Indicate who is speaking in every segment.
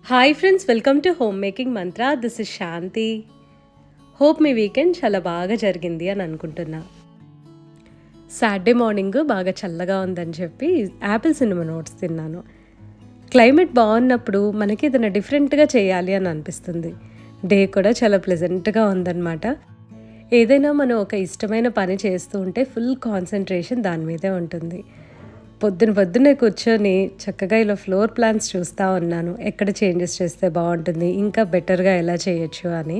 Speaker 1: Hi friends, welcome to home making Mantra. This is Shanti. Hope మీ weekend చాలా బాగా జరిగింది అని అనుకుంటున్నా. సాటర్డే మార్నింగ్ బాగా చల్లగా ఉందని చెప్పి యాపిల్ సిన్నమన్ ఓట్స్ తిన్నాను. క్లైమేట్ బాగున్నప్పుడు మనకి ఏదైనా డిఫరెంట్గా చేయాలి అని అనిపిస్తుంది. డే కూడా చాలా ప్లెజెంట్గా ఉందన్నమాట. ఏదైనా మనం ఒక ఇష్టమైన పని చేస్తూ ఉంటే ఫుల్ కాన్సన్ట్రేషన్ దాని మీదే ఉంటుంది. పొద్దున్నే కూర్చొని చక్కగా ఇలా ఫ్లోర్ ప్లాన్స్ చూస్తూ ఉన్నాను. ఎక్కడ చేంజెస్ చేస్తే బాగుంటుంది, ఇంకా బెటర్గా ఎలా చేయొచ్చు అని.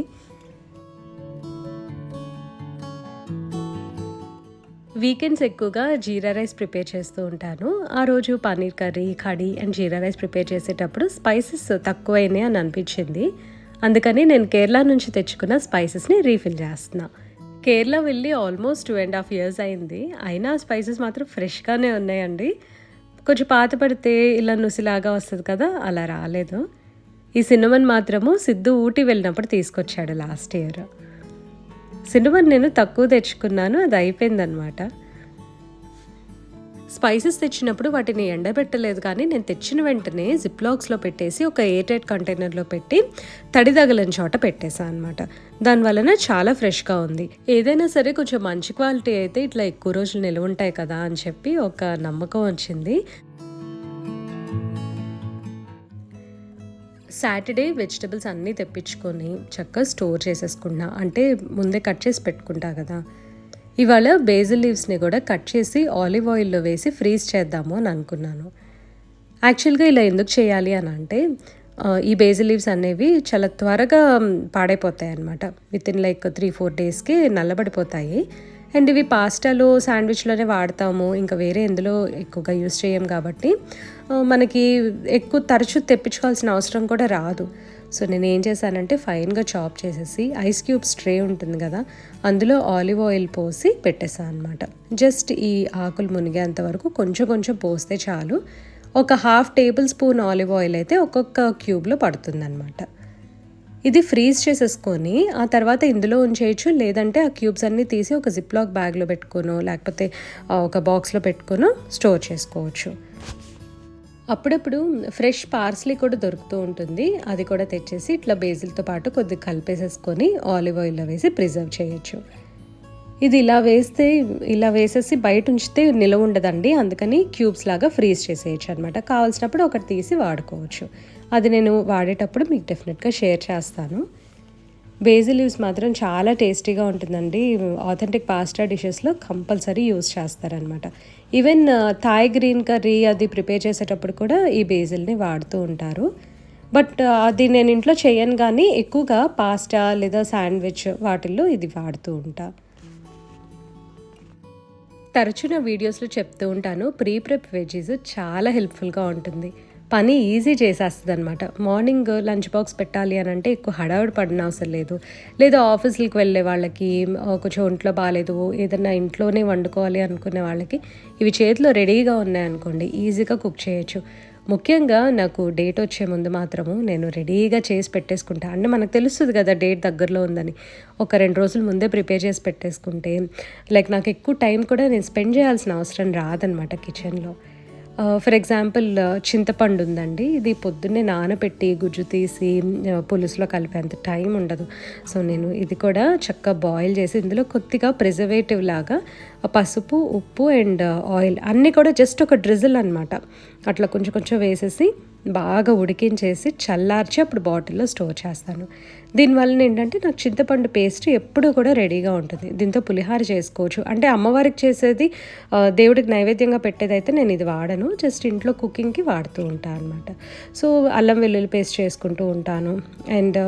Speaker 1: వీకెండ్స్ ఎక్కువగా జీరా రైస్ ప్రిపేర్ చేస్తూ ఉంటాను. ఆ రోజు paneer curry, curry and jeera rice prepare చేసేటప్పుడు స్పైసెస్ తక్కువైనాయి అని అనిపించింది. అందుకని నేను కేరళ నుంచి తెచ్చుకున్న స్పైసెస్ని రీఫిల్ చేస్తున్నా. కేరళ వెళ్ళి ఆల్మోస్ట్ 2.5 years అయింది. అయినా స్పైసెస్ మాత్రం ఫ్రెష్గానే ఉన్నాయండి. కొంచెం పాత పడితే ఇలా నుసిలాగా వస్తుంది కదా, అలా రాలేదు. ఈ సిన్నమన్ మాత్రము సిద్ధు ఊటీ వెళ్ళినప్పుడు తీసుకొచ్చాడు లాస్ట్ ఇయర్. సిన్నమన్ నేను తక్కువ తెచ్చుకున్నాను, అది అయిపోయిందనమాట. స్పైసెస్ తెచ్చినప్పుడు వాటిని ఎండబెట్టలేదు, కానీ నేను తెచ్చిన వెంటనే జిప్లాక్స్లో పెట్టేసి ఒక ఎయిర్టైట్ కంటైనర్లో పెట్టి తడి తగలని చోట పెట్టేశాను అనమాట. దానివలన చాలా ఫ్రెష్గా ఉంది. ఏదైనా సరే కొంచెం మంచి క్వాలిటీ అయితే ఇట్లా ఎక్కువ రోజులు నిల్వ ఉంటాయి కదా అని చెప్పి ఒక నమ్మకం వచ్చింది. సాటర్డే వెజిటబుల్స్ అన్నీ తెప్పించుకొని చక్కగా స్టోర్ చేసేసుకున్నా, అంటే ముందే కట్ చేసి పెట్టుకుంటా కదా. ఇవాళ బేజిల్ లీవ్స్ని కూడా కట్ చేసి ఆలివ్ ఆయిల్లో వేసి ఫ్రీజ్ చేద్దాము అని అనుకున్నాను. యాక్చువల్గా ఇలా ఎందుకు చేయాలి అని అంటే, ఈ బేజిల్ లీవ్స్ అనేవి చాలా త్వరగా పాడైపోతాయి అన్నమాట. Within like 3-4 daysకి నల్లబడిపోతాయి. అండ్ ఇవి పాస్టాలో, శాండ్విచ్లోనే వాడతాము, ఇంకా వేరే ఎందులో ఎక్కువగా యూస్ చేయం కాబట్టి మనకి ఎక్కువ తరచూ తెప్పించుకోవాల్సిన అవసరం కూడా రాదు. సో నేను ఏం చేశానంటే ఫైన్గా చాప్ చేసేసి ఐస్ క్యూబ్స్ ట్రే ఉంటుంది కదా, అందులో ఆలివ్ ఆయిల్ పోసి పెట్టేసాను అనమాట. జస్ట్ ఈ ఆకులు మునిగేంత వరకు కొంచెం కొంచెం పోస్తే చాలు. ఒక 1/2 tablespoon ఆలివ్ ఆయిల్ అయితే ఒక్కొక్క క్యూబ్లో పడుతుందన్నమాట. ఇది ఫ్రీజ్ చేసేసుకొని ఆ తర్వాత ఇందులో ఉంచేయచ్చు, లేదంటే ఆ క్యూబ్స్ అన్నీ తీసి ఒక జిప్లాక్ బ్యాగ్లో పెట్టుకోనో లేకపోతే ఒక బాక్స్లో పెట్టుకోనో స్టోర్ చేసుకోవచ్చు. అప్పుడప్పుడు ఫ్రెష్ పార్స్లీ కూడా దొరుకుతూ ఉంటుంది. అది కూడా తెచ్చేసి ఇట్లా బేజిల్తో పాటు కొద్దిగా కలిపేసేసుకొని ఆలివ్ ఆయిల్లో వేసి ప్రిజర్వ్ చేయొచ్చు. ఇది ఇలా వేసేసి బయట ఉంచితే నిలవ ఉండదండి, అందుకని క్యూబ్స్ లాగా ఫ్రీజ్ చేసేయచ్చు అనమాట. కావాల్సినప్పుడు ఒకటి తీసి వాడుకోవచ్చు. అది నేను వాడేటప్పుడు మీకు డెఫినెట్గా షేర్ చేస్తాను. బేజిల్ లీవ్స్ మాత్రం చాలా టేస్టీగా ఉంటుందండి. ఆథెంటిక్ పాస్టా డిషెస్లో కంపల్సరీ యూస్ చేస్తారనమాట. ఈవెన్ థాయ్ గ్రీన్ కర్రీ అది ప్రిపేర్ చేసేటప్పుడు కూడా ఈ బేజిల్ని వాడుతూ ఉంటారు. బట్ అది నేను ఇంట్లో చేయను, కానీ ఎక్కువగా పాస్టా లేదా శాండ్విచ్ వాటిల్లో ఇది వాడుతూ ఉంటా. తరచున వీడియోస్లో చెప్తూ ఉంటాను, ప్రెప్ వెజీస్ చాలా హెల్ప్ఫుల్గా ఉంటుంది. పని ఈజీ చేసేస్తుంది అనమాట. మార్నింగ్ లంచ్ బాక్స్ పెట్టాలి అని అంటే ఎక్కువ హడావుడి పడిన అవసరం లేదు. లేదా ఆఫీసులకు వెళ్ళే వాళ్ళకి, కొంచెం ఒంట్లో బాగాలేదు, ఏదన్నా ఇంట్లోనే వండుకోవాలి అనుకునే వాళ్ళకి ఇవి చేతిలో రెడీగా ఉన్నాయనుకోండి, ఈజీగా కుక్ చేయొచ్చు. ముఖ్యంగా నాకు డేట్ వచ్చే ముందు మాత్రము నేను రెడీగా చేసి పెట్టేసుకుంటా. అంటే మనకు తెలుస్తుంది కదా డేట్ దగ్గరలో ఉందని. ఒక 2 రోజుల ముందే ప్రిపేర్ చేసి పెట్టేసుకుంటే లైక్ నాకు ఎక్కువ టైం కూడా నేను స్పెండ్ చేయాల్సిన అవసరం రాదనమాట కిచెన్లో. ఫర్ ఎగ్జాంపుల్ చింతపండు ఉందండి, ఇది పొద్దున్నే నానబెట్టి గుజ్జు తీసి పులుసులో కలిపేంత టైం ఉండదు. సో నేను ఇది కూడా చక్కగా బాయిల్ చేసి ఇందులో కొద్దిగా ప్రిజర్వేటివ్ లాగా పసుపు, ఉప్పు అండ్ ఆయిల్ అన్నీ కూడా జస్ట్ ఒక డ్రిజిల్ అనమాట, అట్లా కొంచెం కొంచెం వేసేసి బాగా ఉడికించేసి చల్లార్చి అప్పుడు బాటిల్లో స్టోర్ చేస్తాను. దీనివల్ల ఏంటంటే నాకు చింతపండు పేస్ట్ ఎప్పుడూ కూడా రెడీగా ఉంటుంది. దీంతో పులిహార చేసుకోవచ్చు. అంటే అమ్మవారికి చేసేది, దేవుడికి నైవేద్యంగా పెట్టేదైతే నేను ఇది వాడను, జస్ట్ ఇంట్లో కుకింగ్కి వాడుతూ ఉంటాను అనమాట. సో అల్లం వెల్లుల్లి పేస్ట్ చేసుకుంటూ ఉంటాను. అండ్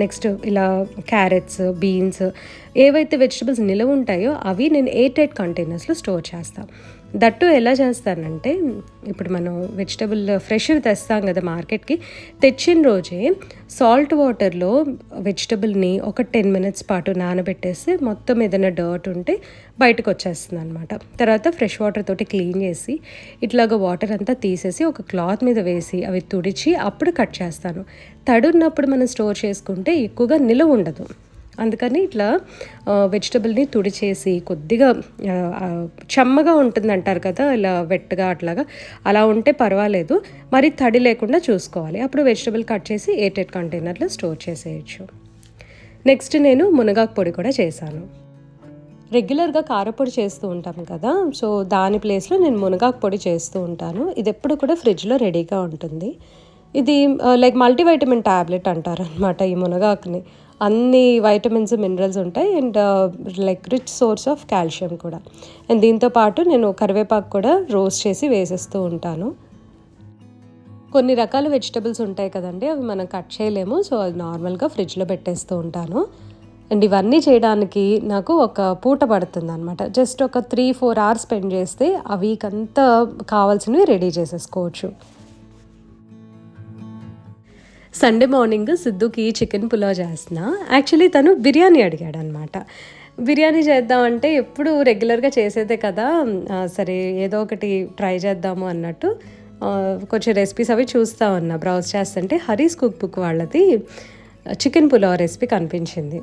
Speaker 1: నెక్స్ట్ ఇలా క్యారెట్స్, బీన్స్, ఏవైతే వెజిటబుల్స్ నిలవ ఉంటాయో అవి నేను ఎయిర్టైట్ కంటైనర్స్లో స్టోర్ చేస్తాను. దట్టు ఎలా చేస్తానంటే, ఇప్పుడు మనం వెజిటబుల్ ఫ్రెష్ తెస్తాం కదా మార్కెట్కి, తెచ్చిన రోజే సాల్ట్ వాటర్లో వెజిటబుల్ని ఒక 10 minutes పాటు నానబెట్టేస్తే మొత్తం ఏదైనా డర్ట్ ఉంటే బయటకు వచ్చేస్తుంది అనమాట. తర్వాత ఫ్రెష్ వాటర్ తోటి క్లీన్ చేసి ఇట్లాగ వాటర్ అంతా తీసేసి ఒక క్లాత్ మీద వేసి అవి తుడిచి అప్పుడు కట్ చేస్తాను. తడున్నప్పుడు మనం స్టోర్ చేసుకుంటే ఎక్కువగా నిలువ ఉండదు. అందుకని ఇట్లా వెజిటబుల్ని తుడిచేసి కొద్దిగా చెమ్మగా ఉంటుంది అంటారు కదా, ఇలా వెట్గా అట్లాగా అలా ఉంటే పర్వాలేదు, మరి తడి లేకుండా చూసుకోవాలి. అప్పుడు వెజిటబుల్ కట్ చేసి ఎయిర్టైట్ కంటైనర్లో స్టోర్ చేసేయచ్చు. నెక్స్ట్ నేను మునగాకు పొడి కూడా చేశాను. రెగ్యులర్గా కారపొడి చేస్తూ ఉంటాం కదా, సో దాని ప్లేస్లో నేను మునగాకు పొడి చేస్తూ ఉంటాను. ఇది ఎప్పుడు కూడా ఫ్రిడ్జ్లో రెడీగా ఉంటుంది. ఇది లైక్ మల్టీవైటమిన్ ట్యాబ్లెట్ అంటారనమాట ఈ మునగాకుని. అన్ని వైటమిన్స్ మినరల్స్ ఉంటాయి and like rich source of calcium కూడా. అండ్ దీంతోపాటు నేను కరివేపాకు కూడా రోస్ట్ చేసి వేసేస్తూ ఉంటాను. కొన్ని రకాల వెజిటబుల్స్ ఉంటాయి కదండి, అవి మనం కట్ చేయలేము, సో అది నార్మల్గా ఫ్రిడ్జ్లో పెట్టేస్తూ ఉంటాను. అండ్ ఇవన్నీ చేయడానికి నాకు ఒక పూట పడుతుంది అనమాట. జస్ట్ ఒక 3-4 hours స్పెండ్ చేస్తే ఆ వీక్ అంతా కావాల్సినవి రెడీ చేసేసుకోవచ్చు. సండే మార్నింగ్ సిద్ధుకి చికెన్ పులావ్ చేస్తున్నా. యాక్చువల్లీ తను బిర్యానీ అడిగాడు అనమాట. బిర్యానీ చేద్దామంటే ఎప్పుడు రెగ్యులర్గా చేసేదే కదా, సరే ఏదో ఒకటి ట్రై చేద్దాము అన్నట్టు కొంచెం రెసిపీస్ అవి చూస్తూ ఉన్నా. బ్రౌజ్ చేస్తుంటే హరీస్ కుక్ బుక్ వాళ్ళది చికెన్ పులావ్ రెసిపీ కనిపించింది.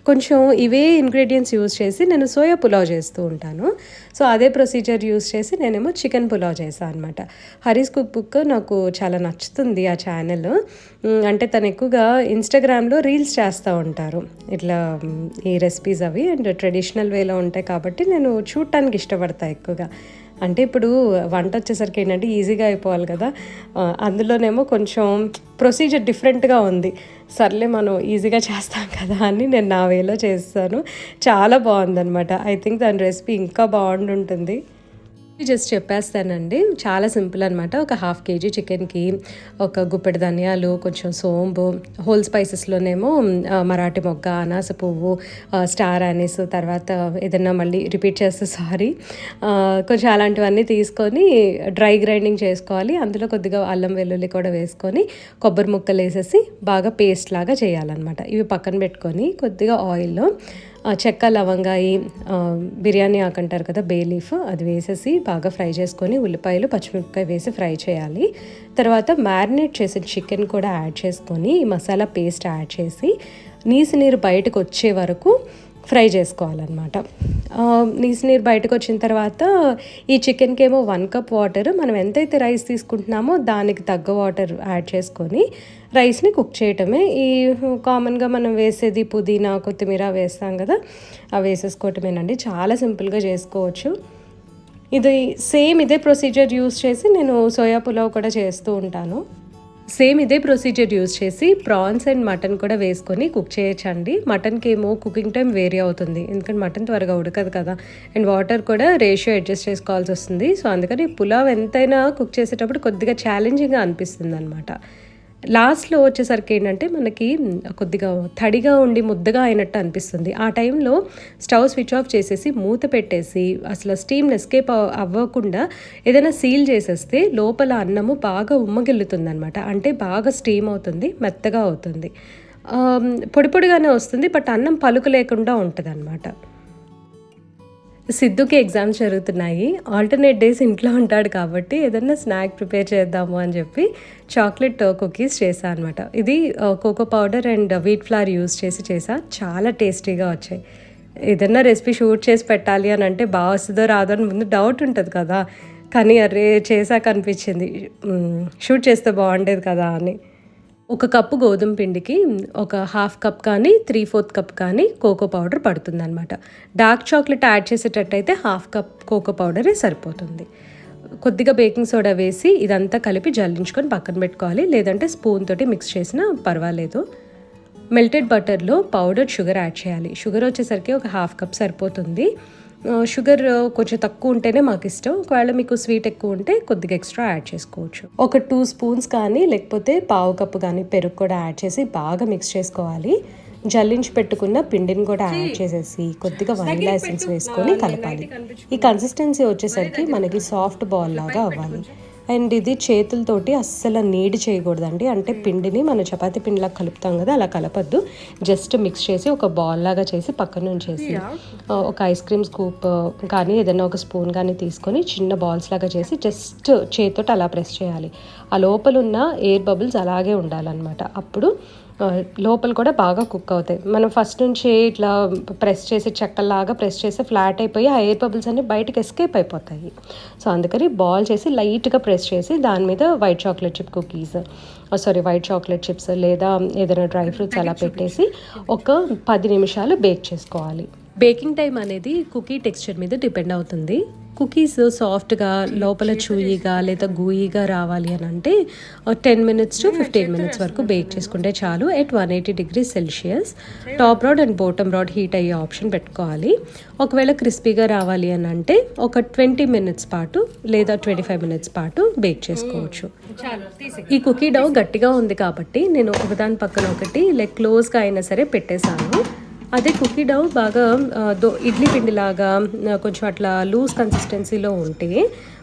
Speaker 1: కొంచెం ఇవే ఇంగ్రీడియంట్స్ యూజ్ చేసి నేను సోయా పులావ్ చేస్తూ ఉంటాను. సో అదే ప్రొసీజర్ యూజ్ చేసి నేనేమో చికెన్ పులావ్ చేశాను అనమాట. హరీస్ కుక్ బుక్ నాకు చాలా నచ్చుతుంది ఆ ఛానల్. అంటే తను ఎక్కువగా ఇన్స్టాగ్రామ్లో రీల్స్ చేస్తూ ఉంటారు ఇట్లా ఈ రెసిపీస్ అవి, అండ్ ట్రెడిషనల్ వేలో ఉంటాయి కాబట్టి నేను చూడటానికి ఇష్టపడతాను ఎక్కువగా. అంటే ఇప్పుడు వంట వచ్చేసరికి ఏంటంటే ఈజీగా అయిపోవాలి కదా, అందులోనేమో కొంచెం ప్రొసీజర్ డిఫరెంట్గా ఉంది. సర్లే మనం ఈజీగా చేస్తాం కదా అని నేను నా వేలో చేస్తాను. చాలా బాగుందనమాట. ఐ థింక్ దాని రెసిపీ ఇంకా బాగుంటుంది. జస్ట్ చెప్పేస్తానండి, చాలా సింపుల్ అనమాట. ఒక 1/2 kg చికెన్కి ఒక గుప్పెడు ధనియాలు, కొంచెం సోంపు, హోల్ స్పైసెస్లోనేమో మరాఠీ మొగ్గ, అనాస పువ్వు, స్టార్ అనీస్, తర్వాత ఏదన్నా మళ్ళీ రిపీట్ చేస్తే సారీ, కొంచెం అలాంటివన్నీ తీసుకొని డ్రై గ్రైండింగ్ చేసుకోవాలి. అందులో కొద్దిగా అల్లం వెల్లుల్లి కూడా వేసుకొని కొబ్బరి ముక్కలు వేసేసి బాగా పేస్ట్ లాగా చేయాలన్నమాట. ఇవి పక్కన పెట్టుకొని కొద్దిగా ఆయిల్లో చెక్క, లవంగాయి, బిర్యానీ ఆకు అంటారు కదా, బే లీఫ్, అది వేసేసి బాగా ఫ్రై చేసుకొని ఉల్లిపాయలు, పచ్చిమిరపకాయ వేసి ఫ్రై చేయాలి. తర్వాత మ్యారినేట్ చేసిన చికెన్ కూడా యాడ్ చేసుకొని ఈ మసాలా పేస్ట్ యాడ్ చేసి నీరు బయటకు వచ్చే వరకు ఫ్రై చేసుకోవాలన్నమాట. నీరు బయటకు వచ్చిన తర్వాత ఈ చికెన్కి ఏమో 1 cup వాటర్, మనం ఎంతైతే రైస్ తీసుకుంటున్నామో దానికి తగ్గ వాటర్ యాడ్ చేసుకొని రైస్ని కుక్ చేయటమే. ఈ కామన్గా మనం వేసేది పుదీనా, కొత్తిమీర వేస్తాం కదా, అవి వేసేసుకోవటమేనండి. చాలా సింపుల్గా చేసుకోవచ్చు. ఇది సేమ్ ఇదే ప్రొసీజర్ యూస్ చేసి నేను సోయా పులావ్ కూడా చేస్తూ ఉంటాను. సేమ్ ఇదే ప్రొసీజర్ యూజ్ చేసి ప్రాన్స్ అండ్ మటన్ కూడా వేసుకొని కుక్ చేయొచ్చండి. మటన్కి ఏమో కుకింగ్ టైం వేరీ అవుతుంది, ఎందుకంటే మటన్ త్వరగా ఉడకదు కదా, అండ్ వాటర్ కూడా రేషియో అడ్జస్ట్ చేసుకోవాల్సి వస్తుంది. సో అందుకని పులావ్ ఎంతైనా కుక్ చేసేటప్పుడు కొద్దిగా ఛాలెంజింగ్గా అనిపిస్తుంది అనమాట. లాస్ట్లో వచ్చేసరికి ఏంటంటే మనకి కొద్దిగా తడిగా ఉండి ముద్దగా అయినట్టు అనిపిస్తుంది. ఆ టైంలో స్టవ్ స్విచ్ ఆఫ్ చేసేసి మూత పెట్టేసి అసలు స్టీమ్ ఎస్కేప్ అవ్వకుండా ఏదైనా సీల్ చేసేస్తే లోపల అన్నము బాగా ఉమ్మగిల్లుతుంది అనమాట. అంటే బాగా స్టీమ్ అవుతుంది, మెత్తగా అవుతుంది, పొడి పొడిగానే వస్తుంది, బట్ అన్నం పలుకు లేకుండా ఉంటుంది అనమాట. సిద్ధుకి ఎగ్జామ్స్ జరుగుతున్నాయి. ఆల్టర్నేట్ డేస్ ఇంట్లో ఉంటాడు కాబట్టి ఏదన్నా స్నాక్ ప్రిపేర్ చేద్దాము అని చెప్పి చాక్లెట్ కుకీస్ చేశాను అనమాట. ఇది cocoa powder and wheat flour use చేసి చేసా. చాలా టేస్టీగా వచ్చాయి. ఏదన్నా రెసిపీ షూట్ చేసి పెట్టాలి అని అంటే బాగా వస్తుందో రాదో అని ముందు డౌట్ ఉంటుంది కదా, కానీ అరే చేశాక అనిపించింది షూట్ చేస్తే బాగుండేది కదా అని. 1 కప్పు గోధుమ పిండికి ఒక 1/2 cup కానీ 3/4 cup కానీ కోకో పౌడర్ పడుతుంది అనమాట. డార్క్ చాక్లెట్ యాడ్ చేసేటట్టయితే 1/2 cup కోకో పౌడరే సరిపోతుంది. కొద్దిగా బేకింగ్ సోడా వేసి ఇదంతా కలిపి జల్లించుకొని పక్కన పెట్టుకోవాలి, లేదంటే స్పూన్ తోటి మిక్స్ చేసినా పర్వాలేదు. మెల్టెడ్ బటర్లో పౌడర్ షుగర్ యాడ్ చేయాలి. షుగర్ వచ్చేసరికి ఒక 1/2 cup సరిపోతుంది. షుగర్ కొంచెం తక్కువ ఉంటేనే మాకు ఇష్టం. ఒకవేళ మీకు స్వీట్ ఎక్కువ ఉంటే కొద్దిగా ఎక్స్ట్రా యాడ్ చేసుకోవచ్చు. ఒక 2 spoons కానీ లేకపోతే 1/2 cup కానీ పెరుగు కూడా యాడ్ చేసి బాగా మిక్స్ చేసుకోవాలి. జల్లించి పెట్టుకున్న పిండిని కూడా యాడ్ చేసేసి కొద్దిగా వనిలా ఎసెన్స్ వేసుకొని కలపాలి. ఈ కన్సిస్టెన్సీ వచ్చేసరికి మనకి సాఫ్ట్ బాల్ లాగా అవ్వాలి. అండ్ ఇది చేతులతోటి అస్సలు నీడ్ చేయకూడదండి. అంటే పిండిని మనం చపాతీ పిండిలా కలుపుతాం కదా, అలా కలపద్దు. జస్ట్ మిక్స్ చేసి ఒక బాల్ లాగా చేసి పక్కన ఉంచేసి ఒక ఐస్ క్రీమ్ స్కూప్ కానీ ఏదైనా ఒక స్పూన్ కానీ తీసుకొని చిన్న బాల్స్ లాగా చేసి జస్ట్ చేతితోటి అలా ప్రెస్ చేయాలి. ఆ లోపల ఉన్న ఎయిర్ బబుల్స్ అలాగే ఉండాలన్నమాట. అప్పుడు లోపల కూడా బాగా కుక్ అవుతాయి. మనం ఫస్ట్ నుంచి ఇట్లా ప్రెస్ చేసి చెక్కలాగా ప్రెస్ చేసి ఫ్లాట్ అయిపోయి ఆ ఎయిర్ బబుల్స్ అన్నీ బయటకు ఎస్కేప్ అయిపోతాయి. సో అందుకని బాల్ చేసి లైట్గా ప్రెస్ చేసి దాని మీద white chocolate chip cookies white chocolate chips లేదా ఏదైనా డ్రై ఫ్రూట్స్ అలా పెట్టేసి ఒక 10 నిమిషాలు బేక్ చేసుకోవాలి. బేకింగ్ టైం అనేది కుకీ టెక్స్చర్ మీద డిపెండ్ అవుతుంది. కుకీస్ సాఫ్ట్గా లోపల చూయిగా లేదా గూయిగా రావాలి అని అంటే 10 minutes to 15 minutes వరకు బేక్ చేసుకుంటే చాలు. At 180 degrees Celsius. Top rod and bottom rod heat అయ్యే ఆప్షన్ పెట్టుకోవాలి. ఒకవేళ క్రిస్పీగా రావాలి అని అంటే ఒక 20 minutes పాటు లేదా 25 minutes పాటు బేక్ చేసుకోవచ్చు. ఈ కుకీ డౌ గట్టిగా ఉంది కాబట్టి నేను ఒకదాని పక్కన ఒకటి క్లోజ్గా అయినా సరే పెట్టేశాను. అదే కుకీ డౌ బాగా ఇడ్లీ పిండిలాగా కొంచెం అట్లా లూజ్ కన్సిస్టెన్సీలో ఉంటే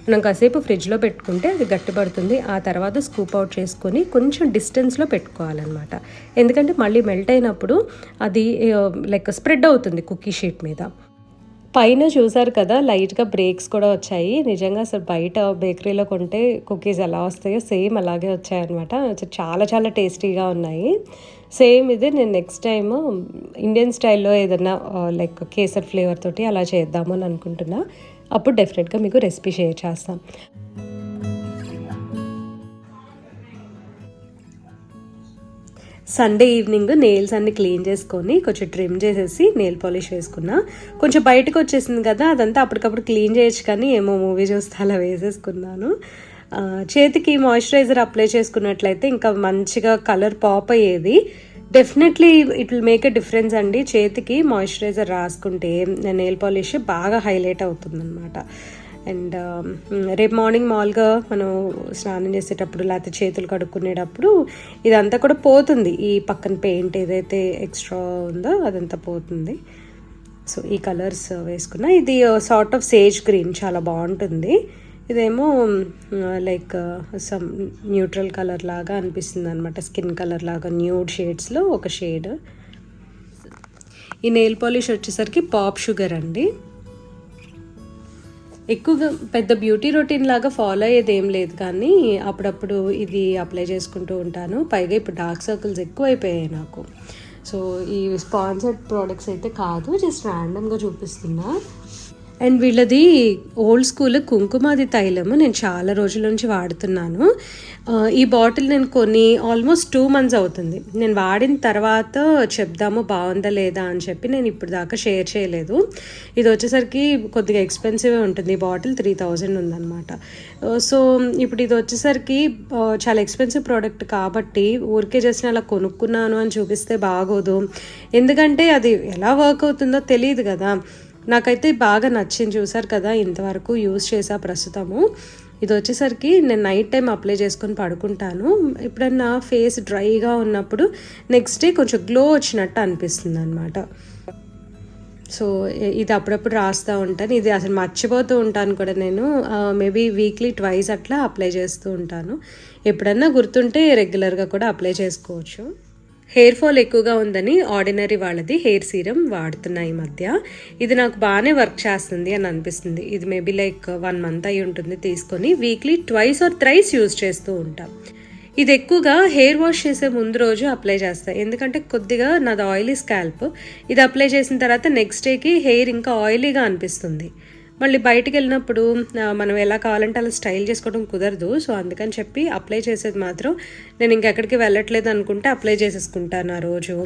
Speaker 1: మనం కాసేపు ఫ్రిడ్జ్లో పెట్టుకుంటే అది గట్టిపడుతుంది. ఆ తర్వాత స్కూప్ అవుట్ చేసుకొని కొంచెం డిస్టెన్స్లో పెట్టుకోవాలన్నమాట. ఎందుకంటే మళ్ళీ మెల్ట్ అయినప్పుడు అది స్ప్రెడ్ అవుతుంది కుకీ షీట్ మీద. పైన చూసారు కదా లైట్గా బ్రేక్స్ కూడా వచ్చాయి. నిజంగా అసలు బయట బేకరీలో కొంటే కుకీస్ ఎలా వస్తాయో సేమ్ అలాగే వచ్చాయన్నమాట. చాలా చాలా టేస్టీగా ఉన్నాయి. సేమ్ ఇది నేను నెక్స్ట్ టైం ఇండియన్ స్టైల్లో ఏదైనా కేసర్ ఫ్లేవర్ తోటి అలా చేద్దాము అని అనుకుంటున్నా. అప్పుడు డెఫినెట్గా మీకు రెసిపీ షేర్ చేస్తాం. సండే ఈవినింగ్ నెయిల్స్ అన్ని క్లీన్ చేసుకొని కొంచెం ట్రిమ్ చేసేసి నెయిల్ పాలిష్ వేసుకున్నా. కొంచెం బయటకు వచ్చేసింది కదా, అదంతా అప్పటికప్పుడు క్లీన్ చేయొచ్చు కానీ ఏమో మూవీ చూస్తే అలా వేసేసుకున్నాను. చేతికి మాయిశ్చరైజర్ అప్లై చేసుకున్నట్లయితే ఇంకా మంచిగా కలర్ పాప్ అయ్యేది. Definitely it will make a difference అండి. చేతికి మాయిశ్చరైజర్ రాసుకుంటే నెయిల్ పాలిష్ బాగా హైలైట్ అవుతుంది అనమాట. అండ్ రేపు మార్నింగ్ మామూలుగా మనం స్నానం చేసేటప్పుడు లేకపోతే చేతులు కడుక్కునేటప్పుడు ఇదంతా కూడా పోతుంది. ఈ పక్కన పెయింట్ ఏదైతే ఎక్స్ట్రా ఉందో అదంతా పోతుంది. సో ఈ కలర్స్ వేసుకున్నా. ఇది సార్ట్ ఆఫ్ సేజ్ గ్రీన్, చాలా బాగుంటుంది. ఇదేమో సమ్ న్యూట్రల్ కలర్ లాగా అనిపిస్తుంది అనమాట, స్కిన్ కలర్ లాగా న్యూడ్ షేడ్స్లో ఒక షేడ్. ఈ నెయిల్ పాలిష్ వచ్చేసరికి పాప్ షుగర్ అండి. ఎక్కువగా పెద్ద బ్యూటీ రొటీన్ లాగా ఫాలో అయ్యేది ఏం లేదు కానీ అప్పుడప్పుడు ఇది అప్లై చేసుకుంటూ ఉంటాను. పైగా ఇప్పుడు డార్క్ సర్కిల్స్ ఎక్కువ అయిపోయాయి నాకు. సో ఈ స్పాన్సర్డ్ ప్రోడక్ట్స్ అయితే కాదు, జస్ట్ ర్యాండమ్గా చూపిస్తున్నా. అండ్ వీళ్ళది ఓల్డ్ స్కూల్ కుంకుమాది తైలము నేను చాలా రోజుల నుంచి వాడుతున్నాను. ఈ బాటిల్ నేను కొని ఆల్మోస్ట్ 2 months అవుతుంది. నేను వాడిన తర్వాత చెప్దాము బాగుందా లేదా అని చెప్పి నేను ఇప్పుడు దాకా షేర్ చేయలేదు. ఇది వచ్చేసరికి కొద్దిగా ఎక్స్పెన్సివ్ ఉంటుంది. ఈ బాటిల్ 3000 ఉందన్నమాట. సో ఇప్పుడు ఇది వచ్చేసరికి చాలా ఎక్స్పెన్సివ్ ప్రోడక్ట్ కాబట్టి ఊరికే జస్ట్ అలా కొనుక్కున్నాను అని చూపిస్తే బాగోదు. ఎందుకంటే అది ఎలా వర్క్ అవుతుందో తెలియదు కదా. నాకైతే బాగా నచ్చింది. చూసారు కదా, ఇంతవరకు యూజ్ చేసా ప్రస్తుతము. ఇది వచ్చేసరికి నేను నైట్ టైం అప్లై చేసుకొని పడుకుంటాను. ఎప్పుడన్నా ఫేస్ డ్రైగా ఉన్నప్పుడు నెక్స్ట్ డే కొంచెం గ్లో వచ్చినట్టు అనిపిస్తుంది అనమాట. సో ఇది అప్పుడప్పుడు రాస్తూ ఉంటాను. ఇది అసలు మర్చిపోతూ ఉంటాను కూడా. నేను మేబీ వీక్లీ 2 అట్లా అప్లై చేస్తూ ఉంటాను. ఎప్పుడన్నా గుర్తుంటే రెగ్యులర్గా కూడా అప్లై చేసుకోవచ్చు. హెయిర్ ఫాల్ ఎక్కువగా ఉందని ఆర్డినరీ వాళ్ళది హెయిర్ సీరం వాడుతున్నా ఈ మధ్య. ఇది నాకు బాగానే వర్క్ చేస్తుంది అని అనిపిస్తుంది. ఇది మేబీ 1 month అయి ఉంటుంది తీసుకొని. వీక్లీ 2 or 3 యూజ్ చేస్తూ ఉంటాం. ఇది ఎక్కువగా హెయిర్ వాష్ చేసే ముందు రోజు అప్లై చేస్తాను. ఎందుకంటే కొద్దిగా నాది ఆయిలీ స్కాల్ప్. ఇది అప్లై చేసిన తర్వాత నెక్స్ట్ డేకి హెయిర్ ఇంకా ఆయిలీగా అనిపిస్తుంది. మళ్ళీ బయటికి వెళ్ళినప్పుడు మనం ఎలా కావాలంటే అలా స్టైల్ చేసుకోవడం కుదరదు. సో అందుకని చెప్పి అప్లై చేసేది మాత్రం నేను ఇంకెక్కడికి వెళ్ళట్లేదు అనుకుంటే అప్లై చేసేసుకుంటాను ఆ రోజు.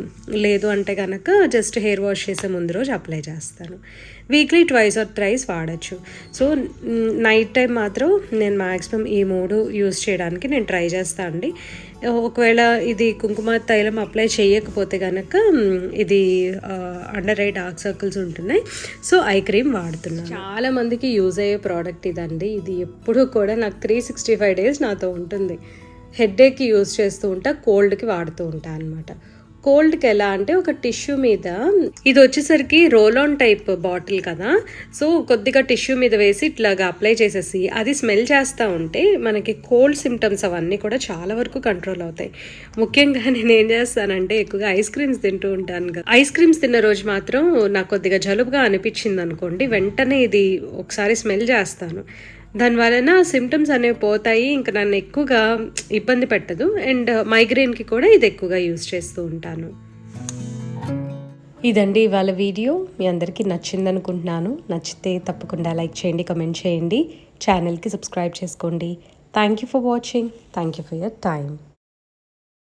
Speaker 1: లేదు అంటే కనుక జస్ట్ హెయిర్ వాష్ చేసే ముందు రోజు అప్లై చేస్తాను. వీక్లీ 2 or 3 వాడచ్చు. సో నైట్ టైం మాత్రం నేను మ్యాక్సిమం ఈ 3 యూజ్ చేయడానికి నేను ట్రై చేస్తాను అండి. ఒకవేళ ఇది కుంకుమ తైలం అప్లై చేయకపోతే కనుక ఇది అండర్ ఐ డార్క్ సర్కిల్స్ ఉంటున్నాయి. సో ఐ క్రీమ్ వాడుతున్నాను. చాలా మందికి యూజ్ అయ్యే ప్రోడక్ట్ ఇదండి. ఇది ఎప్పుడు కూడా నాకు 365 days నాతో ఉంటుంది. హెడ్ఏక్కి యూజ్ చేస్తూ ఉంటా, కోల్డ్కి వాడుతూ ఉంటాను అనమాట. కోల్డ్కి ఎలా అంటే ఒక టిష్యూ మీద, ఇది వచ్చేసరికి రోల్ ఆన్ టైప్ బాటిల్ కదా, సో కొద్దిగా టిష్యూ మీద వేసి ఇట్లాగా అప్లై చేసేసి అది స్మెల్ చేస్తూ ఉంటే మనకి కోల్డ్ సిమ్టమ్స్ అవన్నీ కూడా చాలా వరకు కంట్రోల్ అవుతాయి. ముఖ్యంగా నేను ఏం చేస్తానంటే ఎక్కువగా ఐస్ క్రీమ్స్ తింటూ ఉంటాను కదా. ఐస్ క్రీమ్స్ తిన్న రోజు మాత్రం నాకు కొద్దిగా జలుబుగా అనిపించింది అనుకోండి, వెంటనే ఇది ఒకసారి స్మెల్ చేస్తాను. దాని వలన సిమ్టమ్స్ అనేవి పోతాయి. ఇంకా నన్ను ఎక్కువగా ఇబ్బంది పెట్టదు. అండ్ మైగ్రేన్కి కూడా ఇది ఎక్కువగా యూస్ చేస్తూ ఉంటాను. ఇదండి ఇవాళ వీడియో. మీ అందరికీ నచ్చిందనుకుంటున్నాను. నచ్చితే తప్పకుండా లైక్ చేయండి, కమెంట్ చేయండి, ఛానల్కి సబ్స్క్రైబ్ చేసుకోండి. Thank you for watching. Thank you for your time.